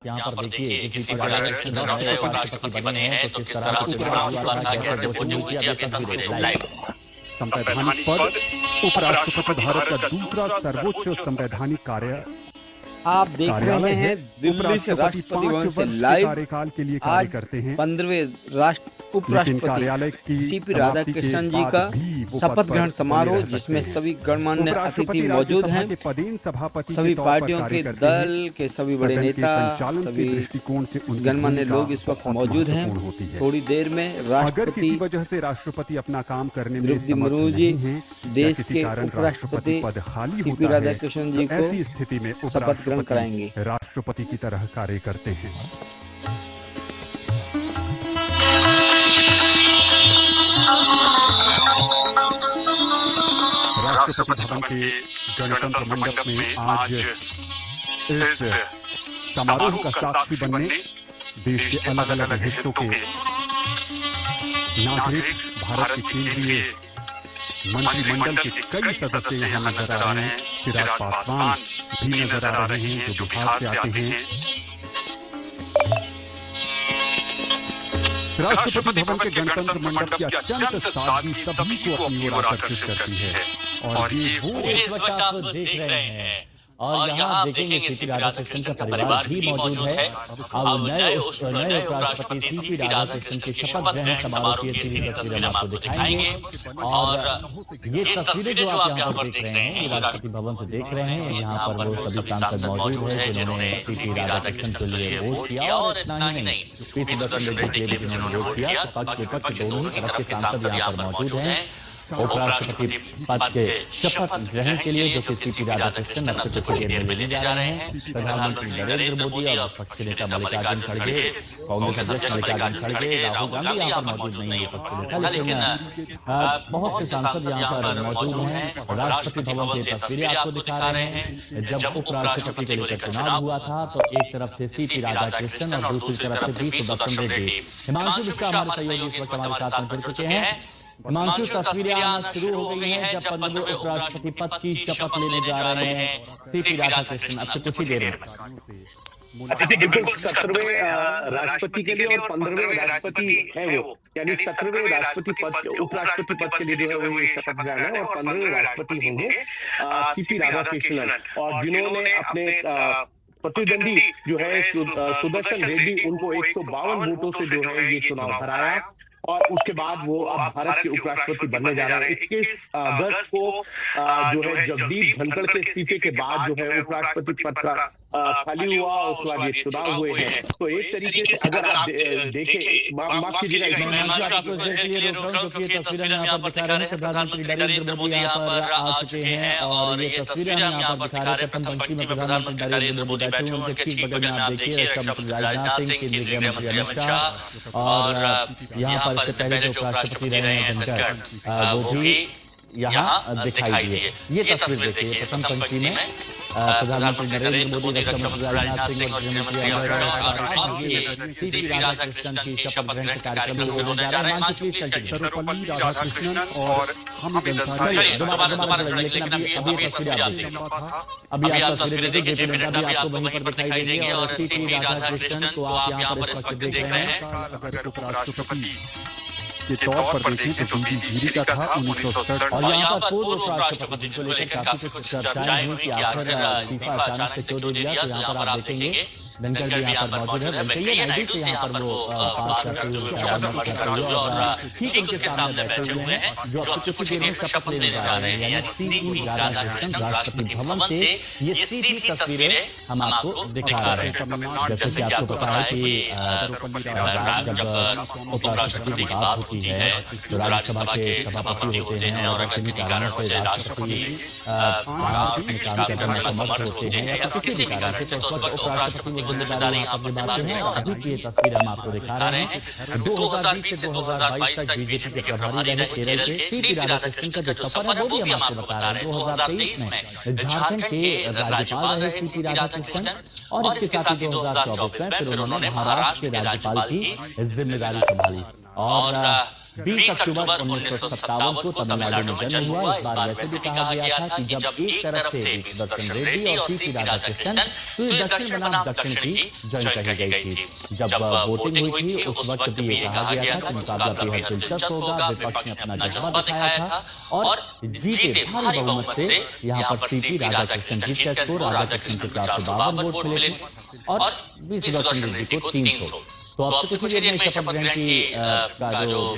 यहाँ पर देखिए किसी राधाकृष्ण नए उपराष्ट्रपति बने हैं तो किस तरह से चुनाव हुआ था, कैसे वोटिंग हुई थी, अब ये तस्वीरें लाइव। संवैधानिक पद उपराष्ट्रपति भारत का दूसरा सर्वोच्च संवैधानिक कार्य आप देख रहे हैं दिल्ली से राष्ट्रपति भवन से लाइव। कार्यकाल के लिए कार्य करते हैं। 15वें उपराष्ट्रपति सीपी राधाकृष्णन जी का शपथ ग्रहण समारोह, जिसमें सभी गणमान्य अतिथि मौजूद हैं। सभी पार्टियों के दल के सभी बड़े नेता, सभी गणमान्य लोग इस वक्त मौजूद हैं। थोड़ी देर में राष्ट्रपति अपना काम करने में द्रौपदी मुर्मू जी देश के उपराष्ट्रपति सीपी राधाकृष्णन जी को स्थिति में शपथ ग्रहण कराएंगे। राष्ट्रपति की तरह कार्य करते हैं। राष्ट्रपति भवन के गणतंत्र मंडप में आज इस समारोह का साक्षी बनने देश के अलग अलग हिस्सों के नागरिक, भारत के केंद्रीय मंत्रिमंडल के कई सदस्य यहाँ नजर आ रहे हैं। चिराग पासवान भी नजर आ रहे हैं जो बिहार से आते हैं। राष्ट्रपति भवन के गणतंत्र मंडप की अत्यंत सादगी सभी को अपनी ओर आकर्षित करती है। और ये वो इस वक्त आप देख रहे हैं और यहाँ देखेंगे सीपी राधाकृष्णन का परिवार भी मौजूद है। अब नए उपराष्ट्रपति सीपी राधाकृष्णन के शपथ ग्रहण समारोह की सीधी तस्वीरें हम आपको दिखाएंगे। और ये तस्वीरें जो आप यहाँ पर देख रहे हैं राष्ट्रपति भवन से देख रहे हैं, यहाँ पर वो सभी सांसद मौजूद हैं जिन्होंने सीपी राधाकृष्णन के लिए वोट किया। और इतना ही नहीं, पी सुदर्शन रेड्डी के लिए भी जिन्होंने वोट किया। पक्ष विपक्ष दोनों ही तरफ के सांसद यहाँ पर मौजूद हैं। उपराष्ट्रपति पद के शपथ ग्रहण के लिए जो कि सीपी राधाकृष्णन अब से कुछ देर में लेने जा रहे हैं। प्रधानमंत्री नरेंद्र मोदी और विपक्ष के नेता मल्लिकार्जुन खड़गे, कांग्रेस अध्यक्ष मल्लिकार्जुन खड़गे, राहुल गांधी यहाँ पर मौजूद नहीं है विपक्ष के नेता, लेकिन बहुत से सांसद यहाँ पर मौजूद हैं। राष्ट्रपति भवन से तस्वीरें आपको दिखा रहे हैं। जब उपराष्ट्रपति को लेकर चुनाव हुआ था तो एक तरफ थे सीपी राधाकृष्णन और दूसरी तरफ थे बी सुदर्शन रेड्डी। हिमांशु मिश्रा हमारे सहयोगी इस वक्त हमारे साथ में जुड़ चुके हैं। हिमांशु, तस्वीरें आना शुरू हो गई हैं जब 15वें उपराष्ट्रपति पद की शपथ लेने जा रहे हैं सीपी राधाकृष्णन अब से कुछ ही देर में। बिल्कुल 17वें राष्ट्रपति के लिए और 15वें राष्ट्रपति है वो, यानी 17वें राष्ट्रपति पद उपराष्ट्रपति पद के लिए जो है वो ये शपथ ग्रहण है। और 15वें राष्ट्रपति होंगे सीपी राधाकृष्णन, और जिन्होंने अपने प्रतिद्वंदी जो है सुदर्शन रेड्डी, उनको 152 वोटों से जो है ये चुनाव हराया। और उसके बाद वो अब भारत के उपराष्ट्रपति बनने जा रहे हैं। 21 अगस्त को जो है जगदीप धनखड़ के इस्तीफे के बाद जो है उपराष्ट्रपति पद का खाली हुआ, उसके बाद ये चुनाव हुए हैं। तो एक तरीके से अगर आप देखें, माफ कीजिएगा, प्रधानमंत्री नरेंद्र मोदी यहाँ पर आ चुके हैं और ये तस्वीरें यहाँ पर दिखा रहे हैं। प्रथम पंक्ति में प्रधानमंत्री नरेंद्र मोदी बैठे हुए, उनके ठीक बगल में आप देखिए रक्षा मंत्री राजनाथ सिंह, केंद्रीय गृह मंत्री अमित शाह, और यहाँ पर इससे पहले जो उपराष्ट्रपति रहे हैं धनखड़, वो भी यहाँ दिखाई दिए। ये तस्वीर देखिए, प्रथम पंक्ति में प्रधानमंत्री नरेंद्र मोदी, रक्षा मंत्री राजनाथ सिंह और गृह मंत्री अमित शाह सीपी राधाकृष्णन की शपथ ग्रहण के कार्यक्रम में होने जा रहे हैं। सर्वपल्ली राधाकृष्णन और अभी आप तस्वीरें देखिए, जेपी नड्डा भी आपको वहीं पर दिखाई देंगे और सीपी राधाकृष्णन को आप यहाँ पर इस वक्त देख रहे हैं। उपराष्ट्रपति के तौर पर देखें तो बीबी गिरी का था 1967। और यहाँ पर पूर्व उपराष्ट्रपति को लेकर काफी कुछ चर्चाएं हुई कि आखिर इस्तीफा अचानक से क्यों दे दिया। तो यहाँ पर आप देखेंगे धनखड़ जी यहाँ पर मौजूद है, वेंकैया नायडू से यहाँ पर वो बात करते हुए और ठीक उनके सामने बैठे हुए हैं जो अब कुछ देर में शपथ लेने जा रहे हैं, यानी सीपी राधाकृष्णन राष्ट्रपति भवन से ये सीधी तस्वीरें हम आपको दिखा रहे हैं। जैसे कि आपको पता है कि जब उपराष्ट्रपति की बात होती है तो राज्यसभा के सभापति होते हैं और किन्हीं कारणों से राष्ट्रपति अपने काम करने में असमर्थ होते हैं या किसी भी कारण से, तो उस वक्त उपराष्ट्रपति जिम्मेदारी यहाँ पर निभाते हैं। अभी की ये तस्वीर हम आपको दिखा रहे हैं। 2020 से 2022 तक बीजेपी के प्रभारी रहे केरल के सीपी राधाकृष्णन का जो सफर है वो भी हम आपको बता रहे हैं। 2023 में झारखंड के राज्यपाल रहे सीपी राधाकृष्णन और इसके साथ ही 2024 में फिर उन्होंने महाराष्ट्र के राज्यपाल की जिम्मेदारी संभाली। और 20 अक्टूबर 1957 को तमिलनाडु में जन्म हुआ। इस बार वैसे भी कहा गया था कि जब एक तरफ थे सुदर्शन रेड्डी और सीपी राधाकृष्णन तो ये दक्षिण बनाम दक्षिण की जंग कही गई थी। जब वोटिंग हुई थी उस वक्त भी ये कहा गया था कि मुकाबला बेहद दिलचस्प होगा। विपक्ष ने अपना जज्बा दिखाया था और जीते भारी बहुमत से यहाँ पर सीपी राधाकृष्णन जीत का स्कोर राधाकृष्णन को 452 वोट मिले थे और सुदर्शन रेड्डी को 300। तो अब से कुछ ही देर में शपथ ग्रहण की का जो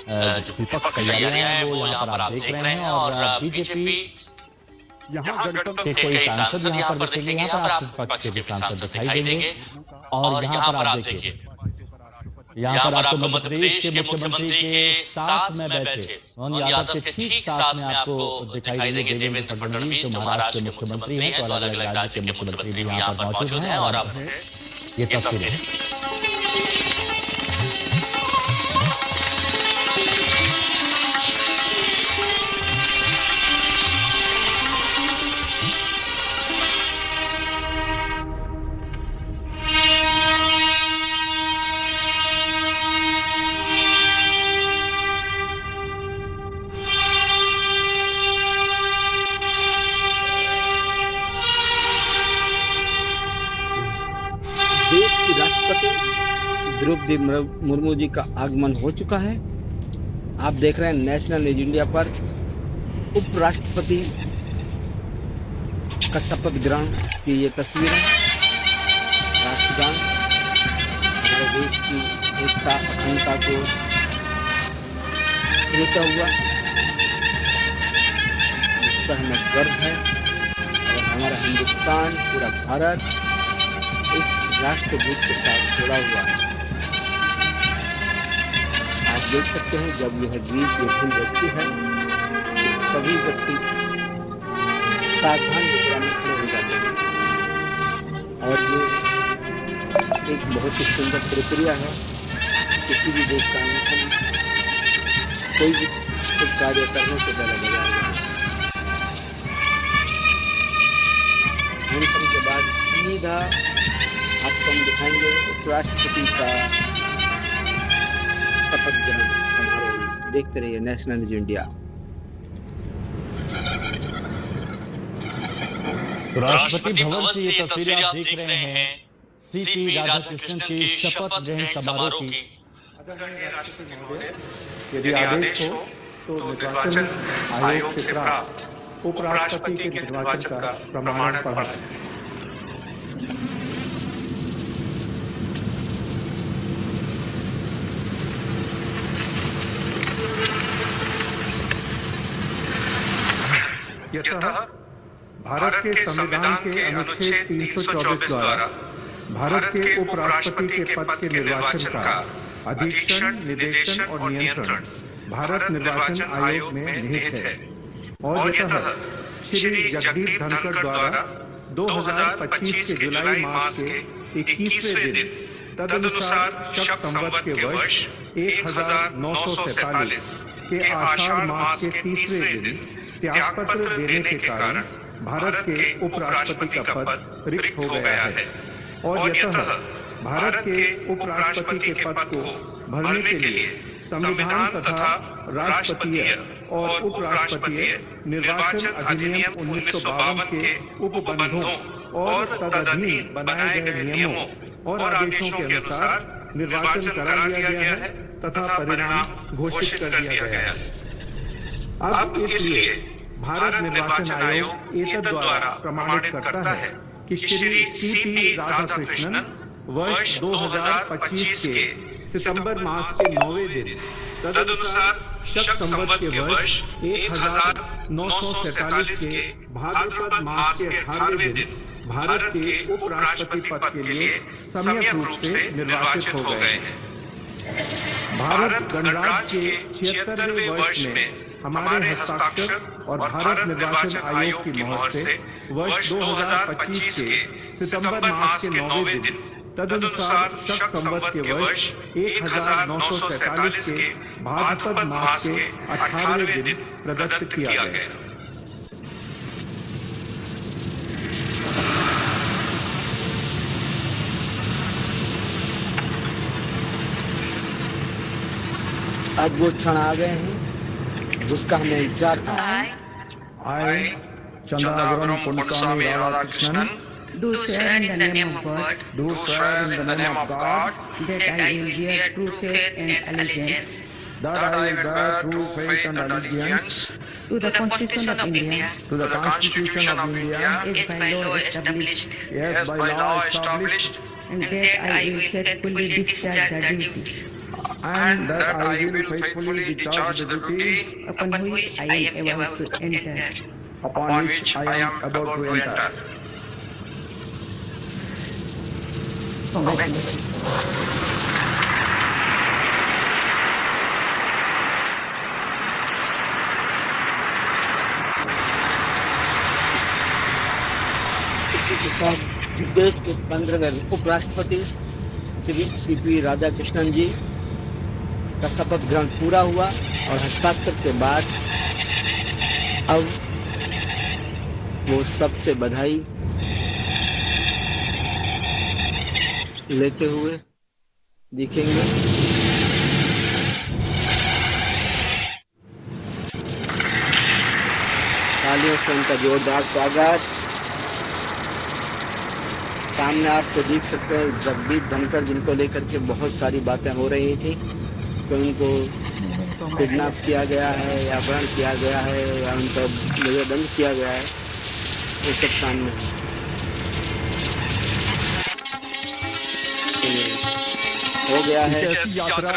विपक्ष तैयारियां हैं वो यहाँ पर आप देख रहे हैं और बीजेपी यहाँ गणतंत्र के कोई सांसद यहाँ पर देखेंगे। यहाँ पर आप विपक्ष के भी सांसद दिखाई देंगे और यहाँ पर आप देखिए यहाँ पर आपको मध्य प्रदेश के मुख्यमंत्री के साथ में बैठे मोहन यादव के ठीक साथ में आपको दिखाई देंगे देवेंद्र फडणवीस जो महाराष्ट्र के मुख्यमंत्री हैं। तो अलग अलग राज्य के मुख्यमंत्री भी यहाँ पर मौजूद हैं और अब ये तस्वीरें देश की राष्ट्रपति द्रौपदी मुर्मू जी का आगमन हो चुका है। आप देख रहे हैं नेशनल न्यूज इंडिया पर उपराष्ट्रपति का शपथ ग्रहण की ये तस्वीरें। राष्ट्रगान हमारे देश की एकता अखंडता को देता हुआ जिस पर हमें गर्व है और हमारा हिंदुस्तान पूरा भारत इस राष्ट्रगीत के साथ जुड़ा हुआ है। आप देख सकते हैं जब यह गीत ये धुन बजती है तो सभी व्यक्ति सावधान मुद्रा में खड़े हो जाते हैं और ये एक बहुत ही सुंदर प्रक्रिया है। किसी भी देश का अंगूठा कोई भी शुभ कार्य करने से पहले बजाया जाता है। के बाद सीधा आपको हम दिखाएंगे उपराष्ट्रपति का शपथ ग्रहण समारोह। देखते रहिए national news India. Rashtrapati Bhavan से ये तस्वीरें आप देख रहे हैं सीपी राधाकृष्णन की शपथ ग्रहण समारोह की। यदि आदेश हो तो निर्वाचन आयोग से प्राप्त उपराष्ट्रपति के निर्वाचन का प्रमाण पढ़ा। यतः भारत के संविधान के अनुच्छेद 324 द्वारा भारत के उपराष्ट्रपति के पद के निर्वाचन का अधीक्षण, निदेशन और नियंत्रण भारत निर्वाचन आयोग में निहित है और यतः श्री जगदीप धनखड़ द्वारा 2025 के जुलाई मास के 21वें दिन तदनुसार शक संवत के वर्ष 1947 के आषाढ़ मास के 30वें दिन त्यागपत्र देने के कारण भारत के उपराष्ट्रपति का पद रिक्त हो गया है और यतः भारत के उपराष्ट्रपति के पद को भरने के लिए संविधान तथा राष्ट्रपतीय और उपराष्ट्रपतीय निर्वाचन अधिनियम 1952 के उपबंधों और तदअधीन बनाए गए नियमों और आदेशों के अनुसार निर्वाचन करा लिया गया है तथा परिणाम घोषित कर दिया गया है। अब इसलिए भारत निर्वाचन आयोग एतद द्वारा प्रमाणित करता है कि श्री सीपी राधाकृष्णन वर्ष 2025 के सितंबर मास के 9वें दिन तदनुसार शक संवत के वर्ष 1947 के भाद्रपद मास के 18वें दिन भारत के उपराष्ट्रपति पद के लिए सम्यक रूप से निर्वाचित हो गए हैं। भारत गणराज्य के 76वें वर्ष में हमारे हस्ताक्षर और भारत निर्वाचन आयोग की मोहर से वर्ष 2025 के सितंबर मास के 9वें दिन तदनुसार शक संवत के वर्ष 1947 के भाद्रपद मास के 18वें दिन प्रदत्त किया गया। अब वो क्षण आ गए हैं जिसका हमें इंतजार था। I, Chandagaram Ponswami Radhakrishnan, do swear in the name of God do swear in the name of God that I will bear true faith and allegiance that I will bear true faith and allegiance to the Constitution of India to the Constitution of India as by law established, as by law established, and that I will faithfully discharge the duty and that I will faithfully discharge the duty upon which I am about to enter. upon which I am about to enter. Congratulations. इसी के साथ देश के 15वें उपराष्ट्रपति Shri CP Radhakrishnan जी का शपथ ग्रहण पूरा हुआ और हस्ताक्षर के बाद अब वो सबसे बधाई लेते हुए दिखेंगे। तालियों से उनका जोरदार स्वागत। सामने आपको देख सकते हैं जगदीप धनखड़, जिनको लेकर के बहुत सारी बातें हो रही थी कि उनको किडनैप किया गया है या अपहरण किया गया है या उनका नजरबंद किया गया है, ये सब सामने हो गया है। यात्रा